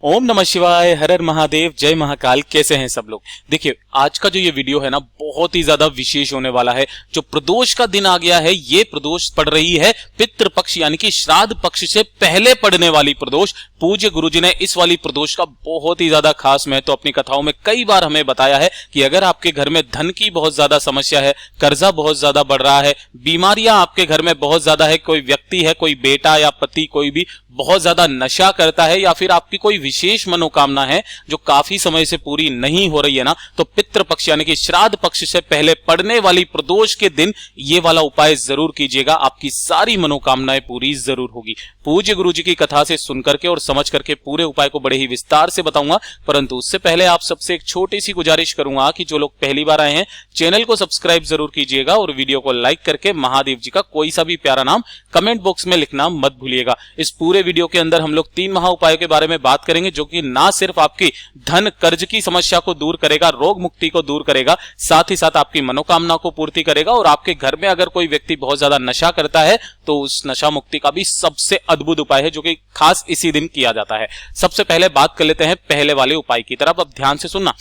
ओम नमः शिवाय, हर हर महादेव, जय महाकाल। कैसे हैं सब लोग। देखिए, आज का जो ये वीडियो है ना, बहुत ही ज्यादा विशेष होने वाला है। जो प्रदोष का दिन आ गया है, ये प्रदोष पड़ रही है पितृपक्ष यानी कि श्राद्ध पक्ष से पहले पड़ने वाली प्रदोष। पूज्य गुरुजी ने इस वाली प्रदोष का बहुत ही ज्यादा खास महत्व अपनी कथाओं में कई बार हमें बताया है कि अगर आपके घर में धन की बहुत ज्यादा समस्या है, कर्जा बहुत ज्यादा बढ़ रहा है, बीमारियां आपके घर में बहुत ज्यादा है, कोई व्यक्ति है, कोई बेटा या पति कोई भी बहुत ज्यादा नशा करता है, या फिर आपकी कोई विशेष मनोकामना है जो काफी समय से पूरी नहीं हो रही है ना, तो पितृपक्ष यानी कि श्राद्ध पक्ष से पहले पड़ने वाली प्रदोष के दिन ये वाला उपाय जरूर कीजिएगा। आपकी सारी मनोकामनाएं पूरी जरूर होगी। पूज्य गुरुजी की कथा से सुनकर के और समझ करके पूरे उपाय को बड़े ही विस्तार से बताऊंगा, परंतु उससे पहले आप सबसे एक छोटी सी गुजारिश करूंगा कि जो लोग पहली बार आए हैं, चैनल को सब्सक्राइब जरूर कीजिएगा और वीडियो को लाइक करके महादेव जी का कोई सा भी प्यारा नाम कमेंट बॉक्स में लिखना मत भूलिएगा। इस पूरे वीडियो के अंदर हम लोग 3 महा उपायों के बारे में बात करेंगे, जो कि ना सिर्फ आपकी धन कर्ज की समस्या को दूर करेगा, रोग मुक्ति को दूर करेगा, साथ ही साथ आपकी मनोकामना को पूर्ति करेगा। और आपके घर में अगर कोई व्यक्ति बहुत ज्यादा नशा करता है तो उस नशा मुक्ति का भी सबसे अद्भुत उपाय है, जो कि खास इसी दिन किया जाता है। सबसे पहले बात कर लेते हैं पहले वाले उपाय की तरफ। अब ध्यान से सुनना।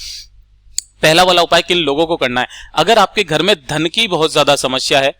पहला वाला उपाय किन लोगों को करना है? अगर आपके घर में धन की बहुत ज्यादा समस्या है,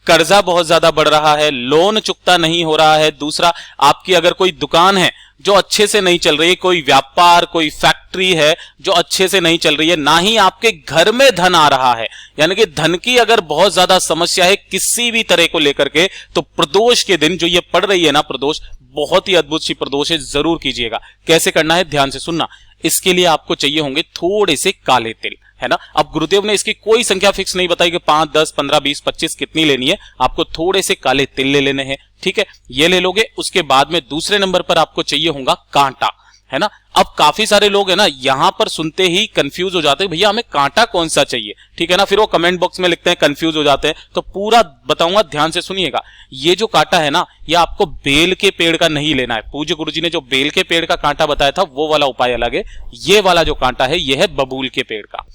कर्जा बहुत ज्यादा बढ़ रहा है, लोन चुकता नहीं हो रहा है, दूसरा आपकी अगर कोई दुकान है जो अच्छे से नहीं चल रही है, कोई व्यापार, कोई फैक्ट्री है जो अच्छे से नहीं चल रही है, ना ही आपके घर में धन आ रहा है, यानी कि धन की अगर बहुत ज्यादा समस्या है किसी भी तरह को लेकर के, तो प्रदोष के दिन जो ये पड़ रही है ना प्रदोष, बहुत ही अद्भुत सी प्रदोष है, जरूर कीजिएगा। कैसे करना है ध्यान से सुनना। इसके लिए आपको चाहिए होंगे थोड़े से काले तिल, है ना। अब गुरुदेव ने इसकी कोई संख्या फिक्स नहीं बताई कि 5, 10, 15, 20, 25 कितनी लेनी है। आपको थोड़े से काले तिल ले लेने हैं, ठीक है, ये ले लोगे। उसके बाद में दूसरे नंबर पर आपको चाहिए होगा कांटा, है ना। अब काफी सारे लोग है ना यहां पर सुनते ही कंफ्यूज हो जाते हैं, भैया हमें कांटा कौन सा चाहिए, ठीक है ना। फिर वो कमेंट बॉक्स में लिखते हैं, कंफ्यूज हो जाते हैं। तो पूरा बताऊंगा, ध्यान से सुनिएगा। ये जो कांटा है ना, ये आपको बेल के पेड़ का नहीं लेना है। पूज्य गुरुजी ने जो बेल के पेड़ का कांटा बताया था वो वाला उपाय अलग है। ये वाला जो कांटा है ये है बबूल के पेड़ का।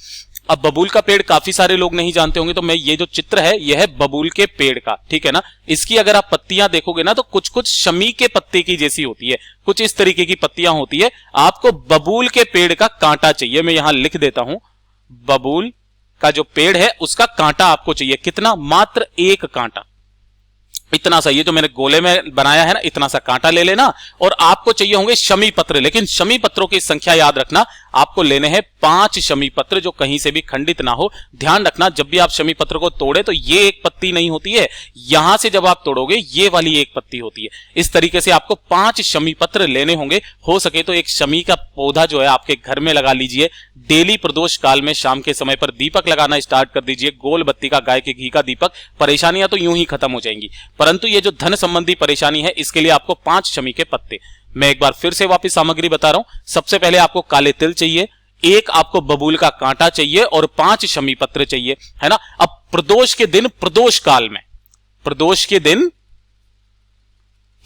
अब बबूल का पेड़ काफी सारे लोग नहीं जानते होंगे, तो मैं ये जो चित्र है ये है बबूल के पेड़ का, ठीक है ना। इसकी अगर आप पत्तियां देखोगे ना तो कुछ कुछ शमी के पत्ते की जैसी होती है, कुछ इस तरीके की पत्तियां होती है। आपको बबूल के पेड़ का कांटा चाहिए, मैं यहां लिख देता हूं। बबूल का जो पेड़ है उसका कांटा आपको चाहिए। कितना? मात्र 1 कांटा, इतना सा। ये जो मैंने गोले में बनाया है ना, इतना सा कांटा ले लेना। और आपको चाहिए होंगे शमी पत्र, लेकिन शमी पत्रों की संख्या याद रखना, आपको लेने हैं 5 शमी पत्र, जो कहीं से भी खंडित ना हो। ध्यान रखना, जब भी आप शमी पत्र को तोड़े तो ये एक पत्ती नहीं होती है, यहां से जब आप तोड़ोगे ये वाली एक पत्ती होती है। इस तरीके से आपको 5 शमी पत्र लेने होंगे। हो सके तो एक शमी का पौधा जो है आपके घर में लगा लीजिए। डेली प्रदोष काल में शाम के समय पर दीपक लगाना स्टार्ट कर दीजिए, गोल बत्ती का, गाय के घी का दीपक। परेशानियां तो यूं ही खत्म हो जाएंगी, परंतु ये जो धन संबंधी परेशानी है इसके लिए आपको 5 शमी के पत्ते। मैं एक बार फिर से वापस सामग्री बता रहा हूं। सबसे पहले आपको काले तिल चाहिए, 1 आपको बबूल का कांटा चाहिए और 5 शमी पत्र चाहिए, है ना। अब प्रदोष के दिन, प्रदोष काल में, प्रदोष के दिन,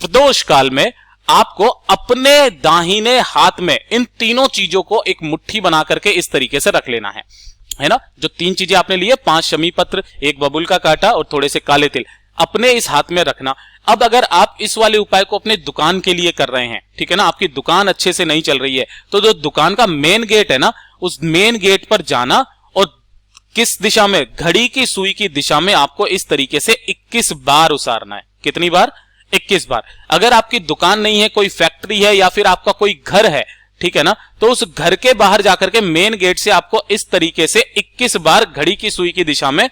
प्रदोष काल में आपको अपने दाहिने हाथ में इन तीनों चीजों को एक मुट्ठी बना करके इस तरीके से रख लेना है ना। जो 3 चीजें आपने लिए, 5 शमी पत्र, 1 बबूल का कांटा और थोड़े से काले तिल, अपने इस हाथ में रखना। अब अगर आप इस वाले उपाय को अपने दुकान के लिए कर रहे हैं, ठीक है ना, आपकी दुकान अच्छे से नहीं चल रही है, तो जो दुकान का मेन गेट है ना, उस मेन गेट पर जाना और किस दिशा में? घड़ी की सुई की दिशा में आपको इस तरीके से 21 बार उसारना है। कितनी बार? 21 बार। अगर आपकी दुकान नहीं है, कोई फैक्ट्री है या फिर आपका कोई घर है, ठीक है ना, तो उस घर के बाहर जाकर के मेन गेट से आपको इस तरीके से 21 बार घड़ी की सुई की दिशा में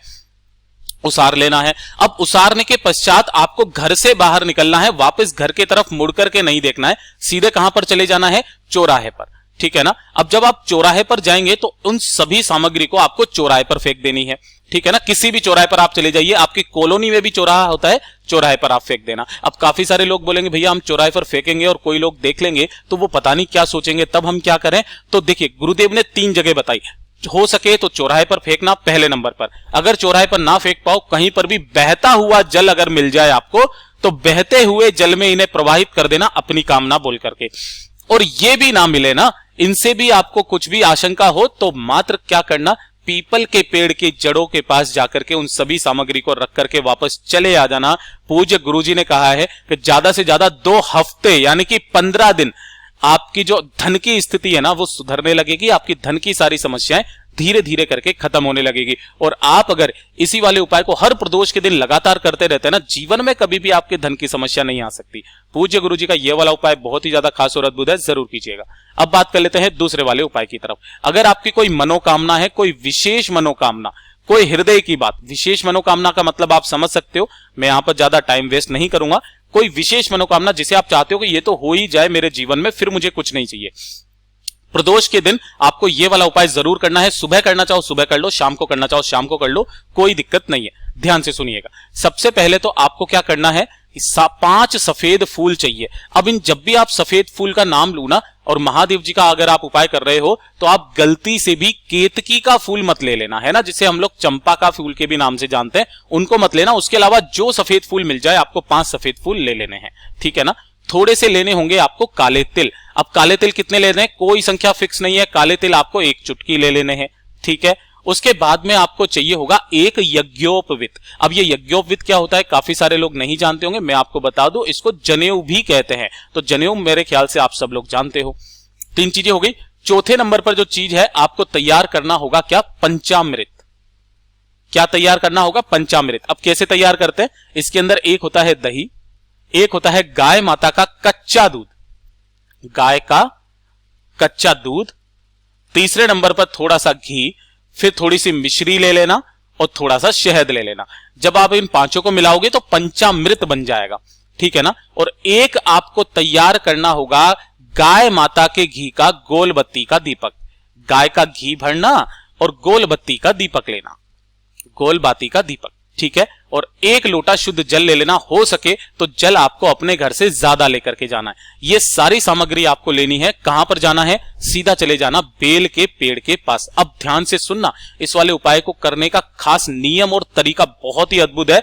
उसार लेना है। अब उसारने के पश्चात आपको घर से बाहर निकलना है, वापस घर के तरफ मुड़ करके नहीं देखना है, सीधे कहां पर चले जाना है? चौराहे पर, ठीक है ना। अब जब आप चौराहे पर जाएंगे तो उन सभी सामग्री को आपको चौराहे पर फेंक देनी है, ठीक है ना। किसी भी चौराहे पर आप चले जाइए, आपकी कॉलोनी में भी चौराहा होता है, चौराहे पर आप फेंक देना। अब काफी सारे लोग बोलेंगे भैया हम चौराहे पर फेंकेंगे और कोई लोग देख लेंगे तो वो पता नहीं क्या सोचेंगे, तब हम क्या करें? तो देखिए, गुरुदेव ने 3 जगह बताई। हो सके तो चौराहे पर फेंकना पहले नंबर पर। अगर चौराहे पर ना फेंक पाओ, कहीं पर भी बहता हुआ जल अगर मिल जाए आपको, तो बहते हुए जल में इन्हें प्रवाहित कर देना अपनी कामना बोल करके। और ये भी ना मिले ना, इनसे भी आपको कुछ भी आशंका हो, तो मात्र क्या करना? पीपल के पेड़ की जड़ों के पास जाकर के उन सभी सामग्री को रख करके वापस चले आ जाना। पूज्य गुरुजी ने कहा है कि ज्यादा से ज्यादा 2 हफ्ते यानी कि 15 दिन आपकी जो धन की स्थिति है ना वो सुधरने लगेगी, आपकी धन की सारी समस्याएं धीरे धीरे करके खत्म होने लगेगी। और आप अगर इसी वाले उपाय को हर प्रदोष के दिन लगातार करते रहते हैं ना, जीवन में कभी भी आपके धन की समस्या नहीं आ सकती। पूज्य गुरु जी का ये वाला उपाय बहुत ही ज्यादा खास और अद्भुत है, जरूर कीजिएगा। अब बात कर लेते हैं दूसरे वाले उपाय की तरफ। अगर आपकी कोई मनोकामना है, कोई विशेष मनोकामना, कोई हृदय की बात, विशेष मनोकामना का मतलब आप समझ सकते हो, मैं यहां पर ज्यादा टाइम वेस्ट नहीं करूंगा। कोई विशेष मनोकामना जिसे आप चाहते हो कि ये तो हो ही जाए मेरे जीवन में, फिर मुझे कुछ नहीं चाहिए, प्रदोष के दिन आपको ये वाला उपाय जरूर करना है। सुबह करना चाहो सुबह कर लो, शाम को करना चाहो शाम को कर लो, कोई दिक्कत नहीं है। ध्यान से सुनिएगा। सबसे पहले तो आपको क्या करना है, 5 सफेद फूल चाहिए। अब इन जब भी आप सफेद फूल का नाम लू ना, और महादेव जी का अगर आप उपाय कर रहे हो, तो आप गलती से भी केतकी का फूल मत ले लेना, है ना, जिसे हम लोग चंपा का फूल के भी नाम से जानते हैं, उनको मत लेना। उसके अलावा जो सफेद फूल मिल जाए आपको 5 सफेद फूल ले लेने हैं, ठीक है ना। थोड़े से लेने होंगे आपको काले तिल। अब काले तिल कितने लेने हैं, कोई संख्या फिक्स नहीं है, काले तिल आपको 1 चुटकी ले लेने हैं, ठीक है। उसके बाद में आपको चाहिए होगा एक यज्ञोपवीत। अब ये यज्ञोपवीत क्या होता है, काफी सारे लोग नहीं जानते होंगे, मैं आपको बता दूं, इसको जनेऊ भी कहते हैं। तो जनेऊ मेरे ख्याल से आप सब लोग जानते हो। 3 चीजें हो गई। चौथे नंबर पर जो चीज है आपको तैयार करना होगा क्या, पंचामृत। क्या तैयार करना होगा, पंचामृत। अब कैसे तैयार करते हैं, इसके अंदर एक होता है दही, एक होता है गाय माता का कच्चा दूध, गाय का कच्चा दूध, तीसरे नंबर पर थोड़ा सा घी, फिर थोड़ी सी मिश्री ले लेना और थोड़ा सा शहद ले लेना। जब आप इन 5 को मिलाओगे तो पंचामृत बन जाएगा, ठीक है ना। और एक आपको तैयार करना होगा गाय माता के घी का गोल बत्ती का दीपक। गाय का घी भरना और गोल बत्ती का दीपक लेना, गोल बाती का दीपक, ठीक है। और 1 लोटा शुद्ध जल ले लेना, हो सके तो जल आपको अपने घर से ज्यादा लेकर के जाना है। ये सारी सामग्री आपको लेनी है। कहां पर जाना है, सीधा चले जाना बेल के पेड़ के पास। अब ध्यान से सुनना, इस वाले उपाय को करने का खास नियम और तरीका बहुत ही अद्भुत है।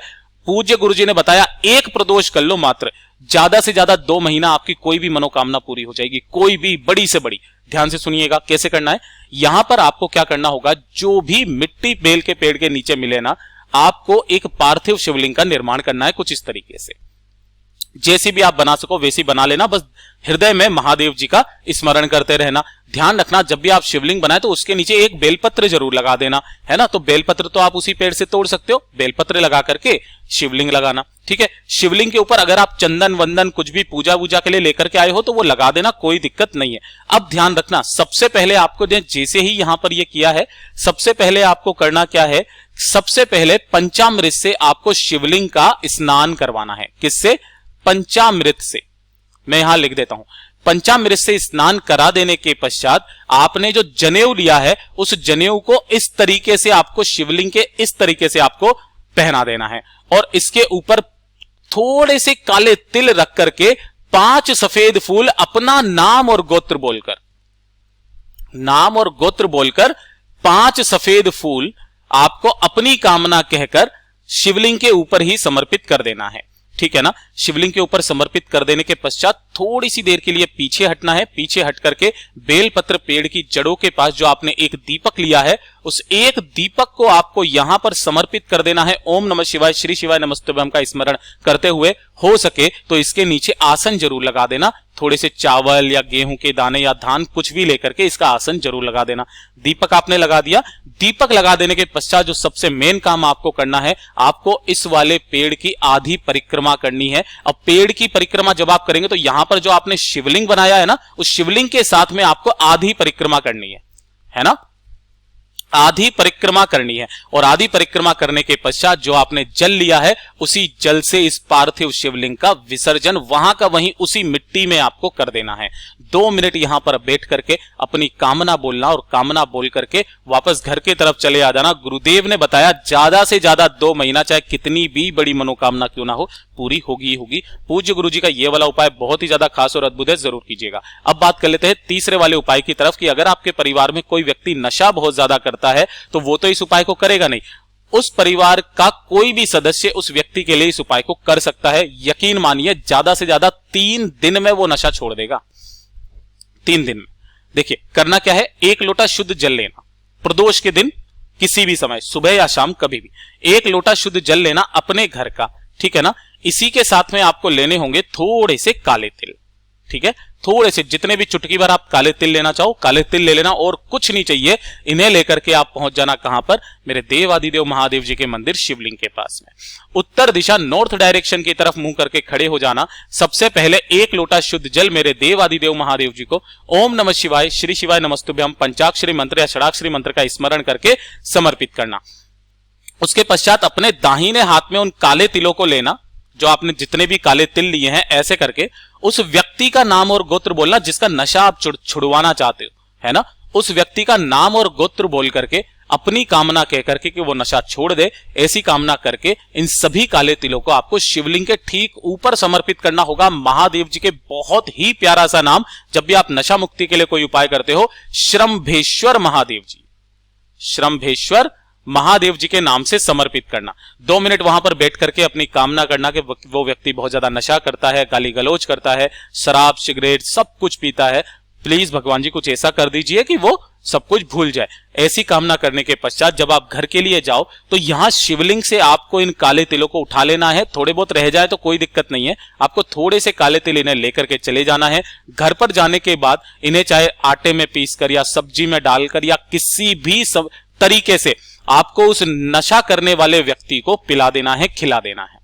पूज्य गुरुजी ने बताया 1 प्रदोष कर लो मात्र, ज्यादा से ज्यादा 2 महीना आपकी कोई भी मनोकामना पूरी हो जाएगी, कोई भी बड़ी से बड़ी। ध्यान से सुनिएगा कैसे करना है। यहां पर आपको क्या करना होगा, जो भी मिट्टी बेल के पेड़ के नीचे मिले ना, आपको एक पार्थिव शिवलिंग का निर्माण करना है। कुछ इस तरीके से, जैसी भी आप बना सको वैसी बना लेना, बस हृदय में महादेव जी का स्मरण करते रहना। ध्यान रखना, जब भी आप शिवलिंग बनाए तो उसके नीचे एक बेलपत्र जरूर लगा देना, है ना। तो बेलपत्र तो आप उसी पेड़ से तोड़ सकते हो, बेलपत्र लगा करके शिवलिंग लगाना, ठीक है। शिवलिंग के ऊपर अगर आप चंदन वंदन कुछ भी पूजा वूजा के लिए लेकर के आए हो तो वो लगा देना, कोई दिक्कत नहीं है। अब ध्यान रखना, सबसे पहले आपको जैसे ही यहां पर ये किया है, सबसे पहले आपको करना क्या है, सबसे पहले पंचामृत से आपको शिवलिंग का स्नान करवाना है। किससे, पंचामृत से। मैं यहां लिख देता हूं, पंचामृत से स्नान करा देने के पश्चात आपने जो जनेऊ लिया है, उस जनेऊ को इस तरीके से आपको शिवलिंग के इस तरीके से आपको पहना देना है। और इसके ऊपर थोड़े से काले तिल रख करके 5 सफेद फूल अपना नाम और गोत्र बोलकर, नाम और गोत्र बोलकर 5 सफेद फूल आपको अपनी कामना कहकर शिवलिंग के ऊपर ही समर्पित कर देना है, ठीक है ना। शिवलिंग के ऊपर समर्पित कर देने के पश्चात थोड़ी सी देर के लिए पीछे हटना है। पीछे हट करके बेलपत्र पेड़ की जड़ों के पास जो आपने एक दीपक लिया है, उस एक दीपक को आपको यहां पर समर्पित कर देना है। ओम नमः शिवाय, श्री शिवाय नमस्तुभ्यम का स्मरण करते हुए, हो सके तो इसके नीचे आसन जरूर लगा देना। थोड़े से चावल या गेहूं के दाने या धान कुछ भी लेकर के इसका आसन जरूर लगा देना। दीपक आपने लगा दिया। दीपक लगा देने के पश्चात जो सबसे मेन काम आपको करना है, आपको इस वाले पेड़ की आधी परिक्रमा करनी है। अब पेड़ की परिक्रमा जब आप करेंगे तो यहां पर जो आपने शिवलिंग बनाया है ना, उस शिवलिंग के साथ में आपको आधी परिक्रमा करनी है ना, आधी परिक्रमा करनी है। और आधी परिक्रमा करने के पश्चात जो आपने जल लिया है, उसी जल से इस पार्थिव शिवलिंग का विसर्जन वहां का वहीं उसी मिट्टी में आपको कर देना है। 2 मिनट यहां पर बैठ करके अपनी कामना बोलना और कामना बोल करके वापस घर की तरफ चले आ जाना। गुरुदेव ने बताया ज्यादा से ज्यादा 2 महीना, चाहे कितनी भी बड़ी मनोकामना क्यों ना हो, पूरी होगी ही होगी। पूज्य गुरु जी का ये वाला उपाय बहुत ही ज्यादा खास और अद्भुत है, जरूर कीजिएगा। अब बात कर लेते हैं तीसरे वाले उपाय की तरफ, कि अगर आपके परिवार में कोई व्यक्ति नशा बहुत ज्यादा करता है तो वो तो इस उपाय को करेगा नहीं, उस परिवार का कोई भी सदस्य उस व्यक्ति के लिए इस उपाय को कर सकता है। यकीन मानिए ज्यादा से ज्यादा 3 दिन में वो नशा छोड़ देगा। 3 दिन में। देखिए करना क्या है, 1 लोटा शुद्ध जल लेना प्रदोष के दिन, किसी भी समय, सुबह या शाम, कभी भी 1 लोटा शुद्ध जल लेना अपने घर का, ठीक है ना। इसी के साथ में आपको लेने होंगे थोड़े से काले तिल, ठीक है। थोड़े से जितने भी चुटकी भर आप काले तिल लेना चाहो काले तिल ले लेना, और कुछ नहीं चाहिए। इन्हें लेकर के आप पहुंच जाना कहां पर, मेरे देवादिदेव महादेव जी के मंदिर शिवलिंग के पास में। उत्तर दिशा नॉर्थ डायरेक्शन की तरफ मुंह करके खड़े हो जाना। सबसे पहले 1 लोटा शुद्ध जल मेरे देवादिदेव महादेव जी को ओम नमः शिवाय, श्री शिवाय नमस्तुभ्यम पंचाक्षरी मंत्र या षडाक्षरी मंत्र का स्मरण करके समर्पित करना। उसके पश्चात अपने दाहिने हाथ में उन काले तिलों को लेना, जो आपने जितने भी काले तिल लिए हैं, ऐसे करके उस व्यक्ति का नाम और गोत्र बोलना जिसका नशा आप छुड़वाना चाहते हो, है ना। उस व्यक्ति का नाम और गोत्र बोल करके अपनी कामना कह करके कि वो नशा छोड़ दे, ऐसी कामना करके इन सभी काले तिलों को आपको शिवलिंग के ठीक ऊपर समर्पित करना होगा। महादेव जी के बहुत ही प्यारा सा नाम, जब भी आप नशा मुक्ति के लिए कोई उपाय करते हो, श्रम्भेश्वर महादेव जी, श्रम्भेश्वर महादेव जी के नाम से समर्पित करना। 2 मिनट वहां पर बैठ करके अपनी कामना करना कि वो व्यक्ति बहुत ज्यादा नशा करता है, गाली गलौज करता है, शराब सिगरेट सब कुछ पीता है, प्लीज भगवान जी कुछ ऐसा कर दीजिए कि वो सब कुछ भूल जाए। ऐसी कामना करने के पश्चात जब आप घर के लिए जाओ तो यहां शिवलिंग से आपको इन काले तिलों को उठा लेना है। थोड़े बहुत रह जाए तो कोई दिक्कत नहीं है, आपको थोड़े से काले तिल इन्हें लेकर के चले जाना है। घर पर जाने के बाद इन्हें चाहे आटे में पीसकर या सब्जी में डालकर या किसी भी तरीके से आपको उस नशा करने वाले व्यक्ति को पिला देना है, खिला देना है।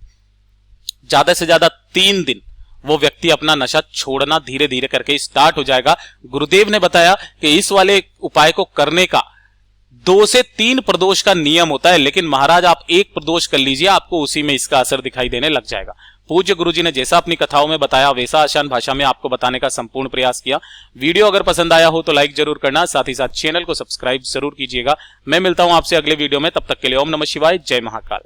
ज्यादा से ज्यादा 3 दिन वो व्यक्ति अपना नशा छोड़ना धीरे धीरे करके स्टार्ट हो जाएगा। गुरुदेव ने बताया कि इस वाले उपाय को करने का 2 से 3 प्रदोष का नियम होता है, लेकिन महाराज आप 1 प्रदोष कर लीजिए, आपको उसी में इसका असर दिखाई देने लग जाएगा। पूज्य गुरुजी ने जैसा अपनी कथाओं में बताया वैसा आसान भाषा में आपको बताने का संपूर्ण प्रयास किया। वीडियो अगर पसंद आया हो तो लाइक जरूर करना, साथ ही साथ चैनल को सब्सक्राइब जरूर कीजिएगा। मैं मिलता हूं आपसे अगले वीडियो में, तब तक के लिए ओम नमः शिवाय, जय महाकाल।